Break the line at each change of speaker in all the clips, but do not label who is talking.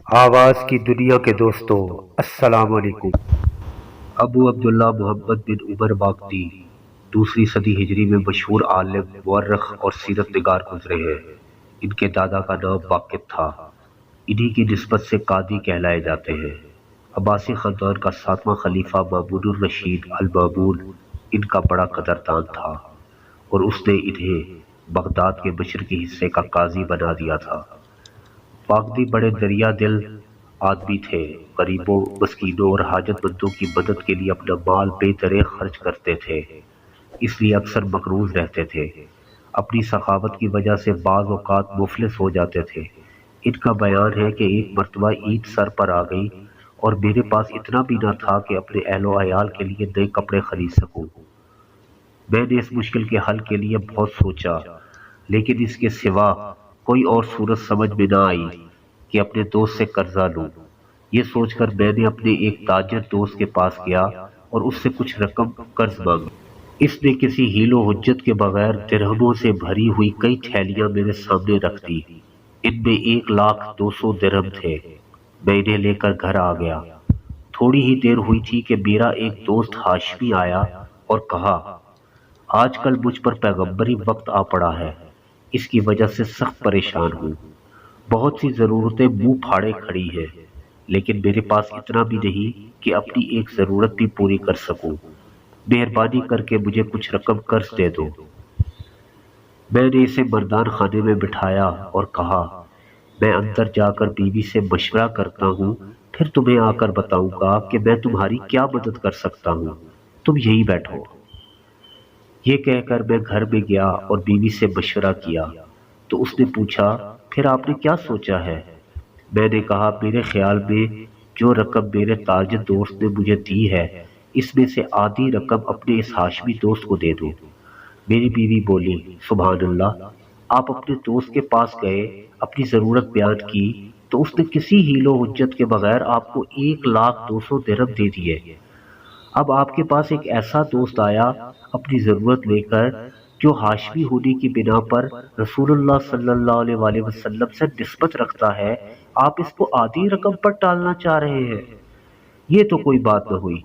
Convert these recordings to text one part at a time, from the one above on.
آواز کی دنیا کے دوستوں، السلام علیکم۔ ابو عبداللہ محمد بن عمر باقری دوسری صدی ہجری میں مشہور عالم، مورخ اور سیرت نگار گزرے ہیں۔ ان کے دادا کا نام باقر تھا۔ انہی کی نسبت سے قاضی کہلائے جاتے ہیں۔ عباسی خاندان کا 7واں خلیفہ مامون الرشید المامون ان کا بڑا قدردان تھا اور اس نے انہیں بغداد کے مشرقی حصے کا قاضی بنا دیا تھا۔ باقری بڑے دریا دل آدمی تھے۔ غریبوں، مسکینوں اور حاجت مندوں کی مدد کے لیے اپنا مال بے دریغ خرچ کرتے تھے، اس لیے اکثر مقروض رہتے تھے۔ اپنی سخاوت کی وجہ سے بعض اوقات مفلس ہو جاتے تھے۔ ان کا بیان ہے کہ ایک مرتبہ عید سر پر آ گئی اور میرے پاس اتنا بھی نہ تھا کہ اپنے اہل و عیال کے لیے نئے کپڑے خرید سکوں۔ میں نے اس مشکل کے حل کے لیے بہت سوچا، لیکن اس کے سوا کوئی اور صورت سمجھ میں نہ آئی کہ اپنے دوست سے قرضہ لوں۔ یہ سوچ کر میں نے اپنے ایک تاجر دوست کے پاس گیا اور اس سے کچھ رقم قرض مانگی۔ اس نے کسی حیل و حجت کے بغیر درہموں سے بھری ہوئی کئی تھیلیاں میرے سامنے رکھ دی۔ ان میں 1,200,000 درہم تھے۔ میں انہیں لے کر گھر آ گیا۔ تھوڑی ہی دیر ہوئی تھی کہ میرا ایک دوست ہاشمی آیا اور کہا، آج کل مجھ پر پیغمبری وقت آ پڑا ہے، اس کی وجہ سے سخت پریشان ہوں۔ بہت سی ضرورتیں منہ پھاڑے کھڑی ہیں، لیکن میرے پاس اتنا بھی نہیں کہ اپنی ایک ضرورت بھی پوری کر سکوں۔ مہربانی کر کے مجھے کچھ رقم قرض دے دو۔ میں نے اسے مردان خانے میں بٹھایا اور کہا، میں اندر جا کر بیوی سے مشورہ کرتا ہوں، پھر تمہیں آ کر بتاؤں گا کہ میں تمہاری کیا مدد کر سکتا ہوں۔ تم یہی بیٹھو۔ یہ کہہ کر میں گھر میں گیا اور بیوی سے مشورہ کیا تو اس نے پوچھا، پھر آپ نے کیا سوچا ہے؟ میں نے کہا، میرے خیال میں جو رقم میرے تاجر دوست نے مجھے دی ہے، اس میں سے آدھی رقم اپنے اس ہاشمی دوست کو دے دو۔ میری بیوی بولی، سبحان اللہ، آپ اپنے دوست کے پاس گئے، اپنی ضرورت بیان کی تو اس نے کسی حیل و حجت کے بغیر آپ کو 1,200,000 درہم دے دیے۔ اب آپ کے پاس ایک ایسا دوست آیا اپنی ضرورت لے کر جو ہاشمی ہونے کی بنا پر رسول اللہ صلی اللہ علیہ وآلہ وسلم سے نسبت رکھتا ہے، آپ اس کو آدھی رقم پر ٹالنا چاہ رہے ہیں؟ یہ تو کوئی بات نہ ہوئی۔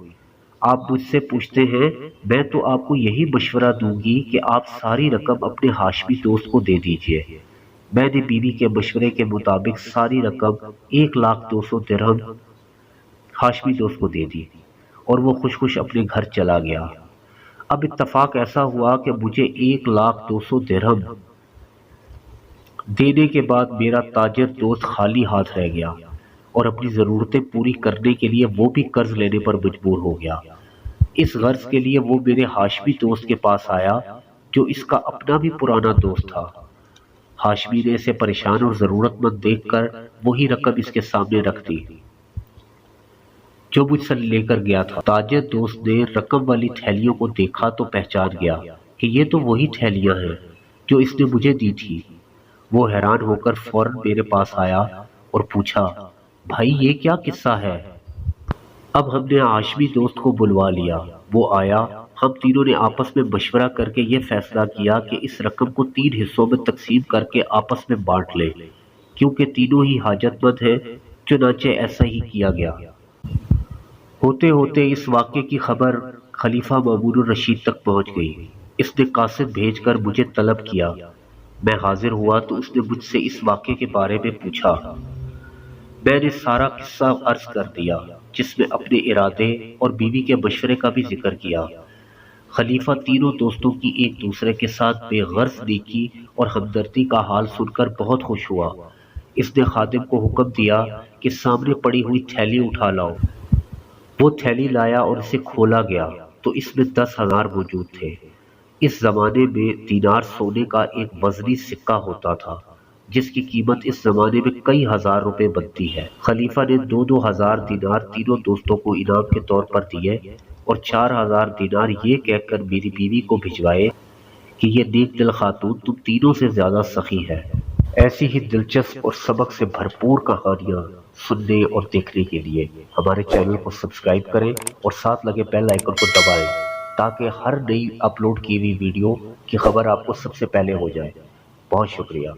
آپ مجھ سے پوچھتے ہیں، میں تو آپ کو یہی مشورہ دوں گی کہ آپ ساری رقم اپنے ہاشمی دوست کو دے دیجئے۔ میں نے بیوی کے مشورے کے مطابق ساری رقم 1,200,000 درہم ہاشمی دوست کو دے دی اور وہ خوش خوش اپنے گھر چلا گیا۔ اب اتفاق ایسا ہوا کہ مجھے 1,200,000 درہم دینے کے بعد میرا تاجر دوست خالی ہاتھ رہ گیا اور اپنی ضرورتیں پوری کرنے کے لیے وہ بھی قرض لینے پر مجبور ہو گیا۔ اس غرض کے لیے وہ میرے ہاشمی دوست کے پاس آیا جو اس کا اپنا بھی پرانا دوست تھا۔ ہاشمی نے اسے پریشان اور ضرورت مند دیکھ کر وہی رقم اس کے سامنے رکھ دی جو مجھ سے لے کر گیا تھا۔ تاجر دوست نے رقم والی تھیلیوں کو دیکھا تو پہچان گیا کہ یہ تو وہی تھیلیاں ہیں جو اس نے مجھے دی تھی۔ وہ حیران ہو کر فوراً میرے پاس آیا اور پوچھا، بھائی یہ کیا قصہ ہے؟ اب ہم نے ہاشمی دوست کو بلوا لیا۔ وہ آیا، ہم تینوں نے آپس میں مشورہ کر کے یہ فیصلہ کیا کہ اس رقم کو 3 حصوں میں تقسیم کر کے آپس میں بانٹ لیں، کیونکہ تینوں ہی حاجت مند ہیں۔ چنانچہ ایسا ہی کیا گیا۔ ہوتے ہوتے اس واقعے کی خبر خلیفہ مامون الرشید تک پہنچ گئی۔ اس نے قاصد بھیج کر مجھے طلب کیا۔ میں حاضر ہوا تو اس نے مجھ سے اس واقعے کے بارے میں پوچھا۔ میں نے سارا قصہ عرض کر دیا، جس میں اپنے ارادے اور بیوی کے مشورے کا بھی ذکر کیا۔ خلیفہ تینوں دوستوں کی ایک دوسرے کے ساتھ بے غرض نیکی اور ہمدردی کا حال سن کر بہت خوش ہوا۔ اس نے خادم کو حکم دیا کہ سامنے پڑی ہوئی تھیلی اٹھا لاؤ۔ وہ تھیلی لایا اور اسے کھولا گیا تو اس میں 10,000 موجود تھے۔ اس زمانے میں دینار سونے کا ایک وزنی سکہ ہوتا تھا جس کی قیمت اس زمانے میں کئی ہزار روپے بنتی ہے۔ خلیفہ نے 2,000 دینار تینوں دوستوں کو انعام کے طور پر دیے اور 4,000 دینار یہ کہہ کر میری بیوی کو بھجوائے کہ یہ نیک دل خاتون تم تینوں سے زیادہ سخی ہے۔ ایسی ہی دلچسپ اور سبق سے بھرپور کہانیاں سننے اور دیکھنے کے لیے ہمارے چینل کو سبسکرائب کریں اور ساتھ لگے بیل آئیکن کو دبائیں تاکہ ہر نئی اپلوڈ کی ہوئی ویڈیو کی خبر آپ کو سب سے پہلے ہو جائے۔ بہت شکریہ۔